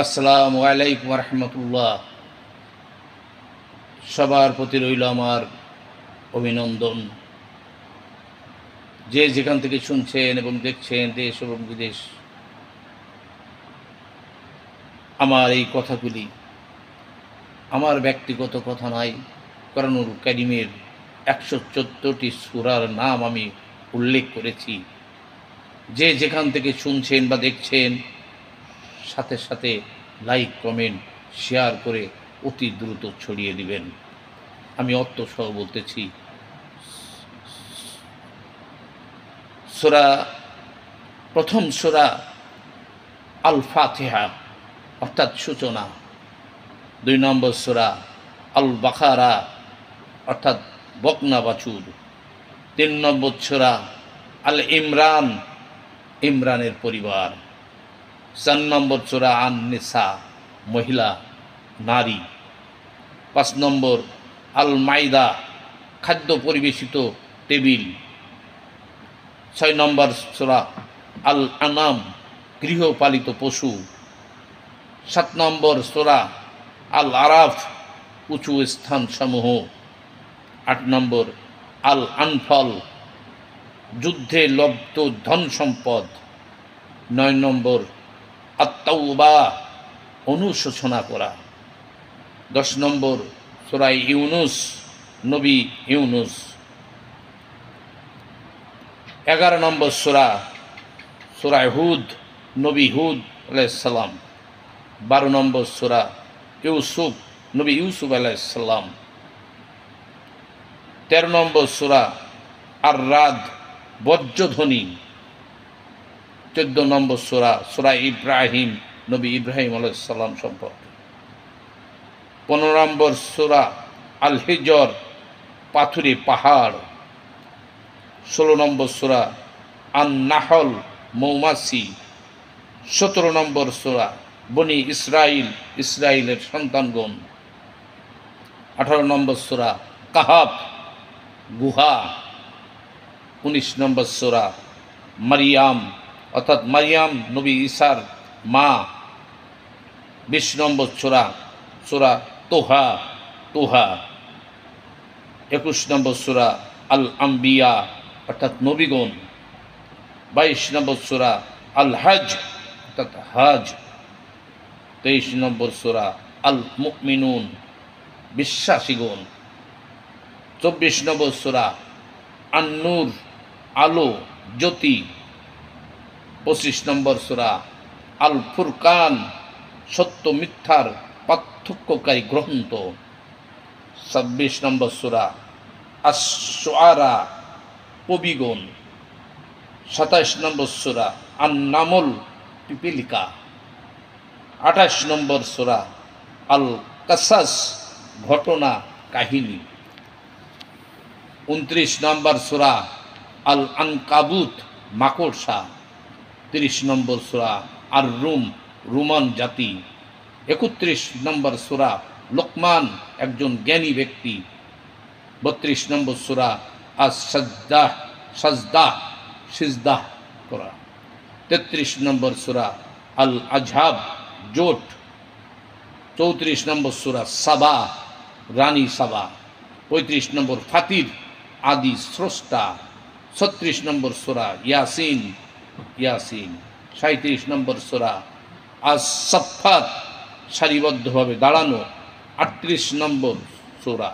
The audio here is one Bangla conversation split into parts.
আসসালামু আলাইকুম রহমতুল্লাহ। সবার প্রতি রইল আমার অভিনন্দন। যে যেখান থেকে শুনছেন এবং দেখছেন, দেশ এবং বিদেশ, আমার এই কথাগুলি আমার ব্যক্তিগত কথা নাই। কোরআনুল কারীমের 114টি সূরার নাম আমি উল্লেখ করেছি। যে যেখান থেকে শুনছেন বা দেখছেন, সাথে সাথে লাইক, কমেন্ট, শেয়ার করে অতি দ্রুত ছড়িয়ে দিবেন। আমি অর্থসহ বলতেছি, প্রথম সূরা আল ফাতিহা অর্থাৎ সূচনা। 2 নম্বর সূরা আল বাকারা অর্থাৎ বকনা বাছুর। 3 নম্বর সূরা আল ইমরান, ইমরানের পরিবার। 4 নম্বর সূরা আন নিসা, মহিলা, নারী। 5 নম্বর আল মাইদা, খাদ্য পরিবেশিত টেবিল। 6 নম্বর সূরা আল আনাম, গৃহপালিত পশু। 7 নম্বর সূরা আল আরাফ, উঁচু স্থানসমূহ। 8 নম্বর আল আনফাল, যুদ্ধে লব্ধ ধন সম্পদ। 9 নম্বর আত-তাওবা, অনুশোচনা করা। 10 নম্বর সূরা ইউনুস, নবী ইউনুস। 11 নম্বর সূরা হুদ, নবী হুদ আলাইহিস সালাম। 12 নম্বর সূরা ইউসুফ, নবী ইউসুফ আলাইহিস সালাম। 13 নম্বর সূরা আর-রাদ, বজ্রধ্বনি। 14 নম্বর সূরা ইব্রাহিম, নবী ইব্রাহিম আলাইহিস সালাম সম্পর্কে। 15 নম্বর সূরা আল হিজর, পাথুরে পাহাড়। 16 নম্বর সূরা আন-নাহল, মৌমাছি। 17 নম্বর সূরা বনি ইসরাইল, ইসরাইলের সন্তানগণ। 18 নম্বর সূরা কাহাফ, গুহা। 19 নম্বর সূরা মারিয়াম অর্থাৎ মারিয়াম নবী ঈসার মা। 20 নম্বর সূরা তোহা, 21 নম্বর সূরা আল আম্বিয়া অর্থাৎ নবীগণ। 22 নম্বর সূরা আল হজ অর্থাৎ হজ। 23 নম্বর সূরা আল মুমিনুন, বিশ্বাসীগণ। 24 নম্বর সূরা আন-নূর, আলো, জ্যোতি। 25 নম্বর সূরা আল ফুরকান, সত্য মিথ্যার পার্থক্যকারী গ্রন্থ। 26 নম্বর সূরা আশ-শুআরা, কবিগণ। 27 নম্বর সূরা আন-নামল, পিপীলিকা। 28 নম্বর সূরা আল কাসাস, ঘটনা, কাহিনী। 29 নম্বর সূরা আল আনকাবুত, মাকড়সা। 30 নম্বর সূরা আর রুম, রোমান জাতি। 31 নম্বর সূরা লোকমান, একজন জ্ঞানী ব্যক্তি। 32 নম্বর সূরা আস-সাজদাহ, সাজদাহ, সিজদাহ করা। 33 নম্বর সূরা আল আজহাব, জোট। 34 নম্বর সূরা সাবা, রানী সাবা। 35 নম্বর ফাতির, আদি স্রষ্টা। 36 নম্বর সূরা ইয়াসিন, 37 নম্বর সূরা আস-সাফফাত, সারিবদ্ধভাবে দাঁড়ানো। 38 নম্বর সূরা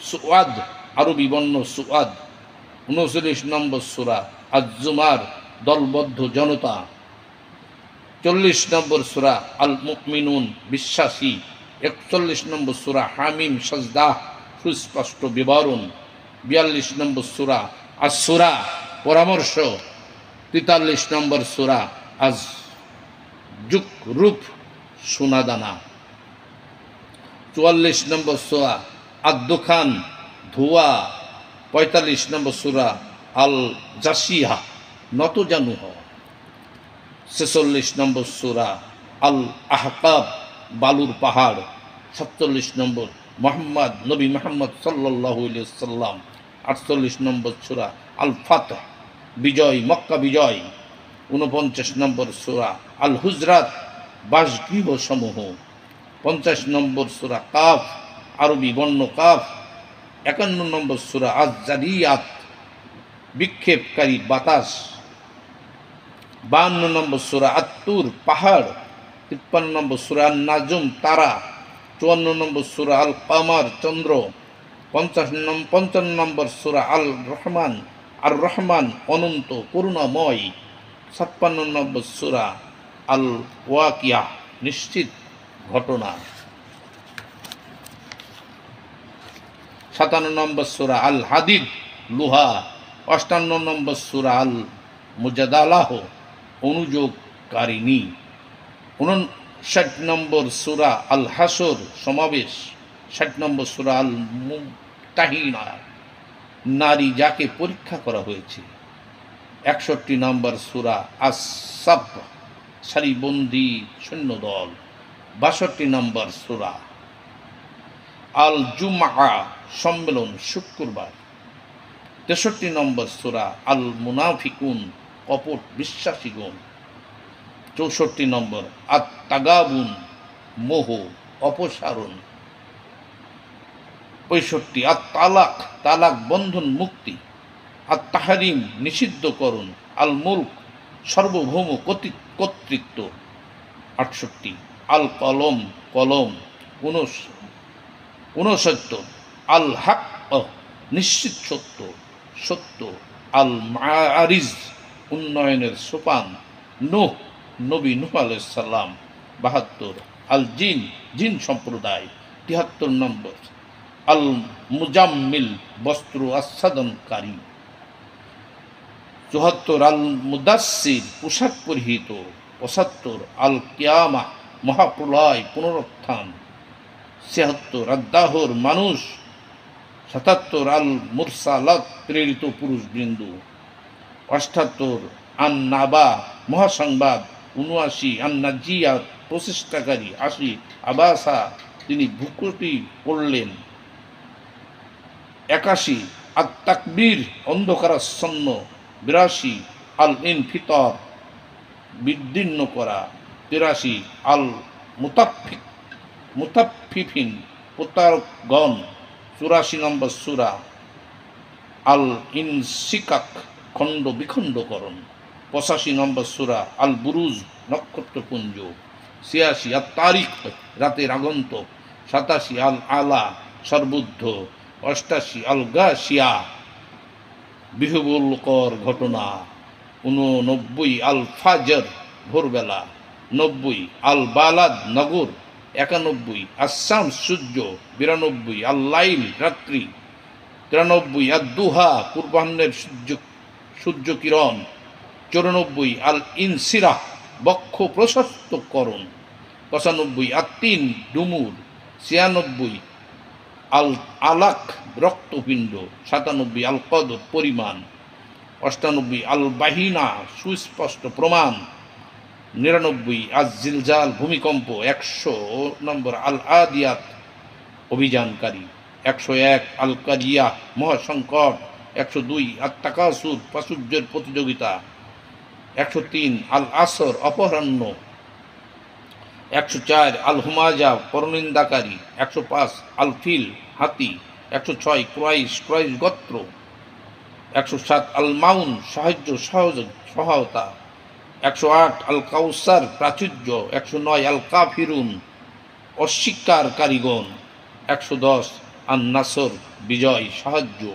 সুআদ, আরবি বর্ণ সুআদ। 39 নম্বর সূরা আজ-জুমার, দলবদ্ধ জনতা। 40 নম্বর সূরা আল মুমিনুন, বিশ্বাসী। 41 নম্বর সূরা হামিম, সাজদাহ, সুস্পষ্ট বিবরণ। 42 নম্বর সূরা আস-সূরা, পরামর্শ। 43 নম্বর সূরা আজ-জুকরুফ, সোনাদানা। 44 নম্বর সূরা আদ-দুখান, ধোঁয়া। 45 নম্বর সূরা আল জাসিয়া, নতজানু হওয়া। 46 নম্বর সূরা আল আহকাব, বালুর পাহাড়। 47 নম্বর নবী মুহাম্মদ সাল্লাল্লাহু আলাইহি ওয়াসাল্লাম। 48 নম্বর সূরা আল ফাতহ, বিজয়, মক্কা বিজয়। 49 নম্বর সূরা আল হুজরাত, বাসগৃহ সমূহ। 50 নম্বর সূরা কাফ, আরবি বর্ণ কাফ। 51 নম্বর সূরা আজ-জারিয়াত, বিক্ষেপকারী বাতাস। 52 নম্বর সূরা আত-তুর, পাহাড়। 53 নম্বর সূরা আন-নাজম, তারা। 54 নম্বর সূরা আল কামার, চন্দ্র। 55 নম্বর সূরা আল রহমান, আর রহমান অনন্ত করুণাময়। 56 নম্বর সূরা আল ওয়াকিয়া, নিশ্চিত ঘটনা। 57 নম্বর সূরা আল হাদিদ, লোহা। 58 নম্বর সূরা আল মুজাদালাহ, অনুযোগকারিণী। 59 নম্বর সূরা আল হাসর, সমাবেশ। 60 নম্বর সূরা আল মুমতাহিনা, নারী যাকে পরীক্ষা করা হয়েছে। 61 নম্বর সূরা আস-সাফ, সারিবন্দি সৈন্যদল। 62 নম্বর সূরা আল জুমআ, সম্মেলন, শুক্রবার। 63 নম্বর সূরা আল মুনাফিকুন, কপট বিশ্বাসীগণ। 64 নম্বর আত-তাগাবুন, মোহ, অপসারণ। 65 আত-তালাক, তালাক, বন্ধন, মুক্তি। আত-তাহরিম, নিষিদ্ধকরণ। আল মুলক, সার্বভৌম কর্তৃত্ব। 68 আল কলম, কলম। 69 আল হক, নিশ্চিত সত্য, সত্য। আল মাআরিজ, উন্নয়নের সোপান। নূহ, নবী নূহ আলাইহিস সালাম। 72 আল জিন, জিন সম্প্রদায়। 73 নম্বর আল মুজাম্মিল, বস্ত্র আচ্ছাদনকারী। 74 আল মুদাসসির, পোশাক পরিহিত। 75 আল কিয়ামা, মহাপ্রলয়, পুনরুত্থান। 76 আদ-দাহর, মানুষ। 77 আল মুরসালাত, প্রেরিত পুরুষবৃন্দ। 78 আন-নাবা, মহাসংবাদ। 79 আন-নাজিয়াত, প্রচেষ্টাকারী। 80 আবাসা, তিনি ভ্রুকুটি করলেন। 81 আত-তাকবীর, অন্ধকারাচ্ছন্ন। 82 আল ইনফিতর, বিদীর্ণ করা। 83 আল মুতাফফিফিন, প্রতারকগণ। 84 নম্বর সূরা আল ইনশিকাক, খণ্ড বিখণ্ডকরণ। 85 নম্বর সূরা আল বুরুজ, নক্ষত্রপুঞ্জ। 86 আত-তারিক, রাতের আগন্তুক। 87 আল আলা, সর্বুদ্ধ। 88 আল গাশিয়া, বিহ্বলকর ঘটনা। 89 আল ফাজর, ভোরবেলা। 90 আল বালাদ, নগর। 91 আস-শামস, সূর্য। 92 আল লাইল, রাত্রি। 93 আদ-দুহা, পূর্বাহ্নের সূর্য কিরণ। 94 আল ইনসিরাহ, বক্ষ প্রশস্তকরণ। 95 আত-তিন, ডুমুর। 96 আল আলাক, রক্তপিণ্ড। 97 আল কদর, পরিমাণ। 98 আল বাহিনা, সুস্পষ্ট প্রমাণ। 99 আজ-জিলজাল, ভূমিকম্প। 100 নম্বর আল আদিয়াত, অভিযানকারী। 101 আল কাজিয়া, মহাসংকট। 102 আত-তাকাসুর, প্রাচুর্যের প্রতিযোগিতা। 103 আল আসর, অপরাহ্ন। 104 আল হুমাজা, পরনিন্দাকারী। 105 আল ফিল, হাতি। 106 কুরাইশ, কুরাইশ গোত্র। 107 আল মাউন, সাহায্য, সহায়তা। 108 আল কাউসার, প্রাচুর্য। 109 আল কাফিরুন, অস্বীকারীগণ। 110 আন নাসর, বিজয়, সাহায্য।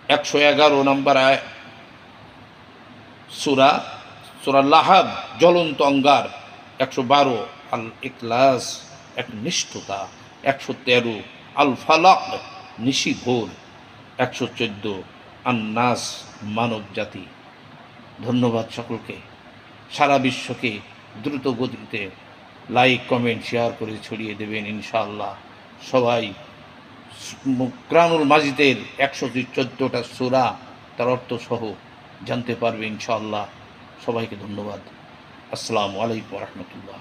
111 নম্বর সূরা লাহাব, জ্বলন্ত অঙ্গার। 112 আল ইখলাস, একনিষ্ঠতা। 113 আল ফালাক, নিশিভোর। 114 আন নাস, মানব জাতি। ধন্যবাদ সকলকে। সারা বিশ্বকে দ্রুত গতিতে লাইক, কমেন্ট, শেয়ার করে ছড়িয়ে দেবেন ইনশাআল্লাহ। সবাই কোরআনুল মাজিদের 114টা সূরা, তার অর্থ সহ জানতে পারবে ইনশাআল্লাহ। সবাইকে ধন্যবাদ। আসসালামু আলাইকুম ওয়া রাহমাতুল্লাহ।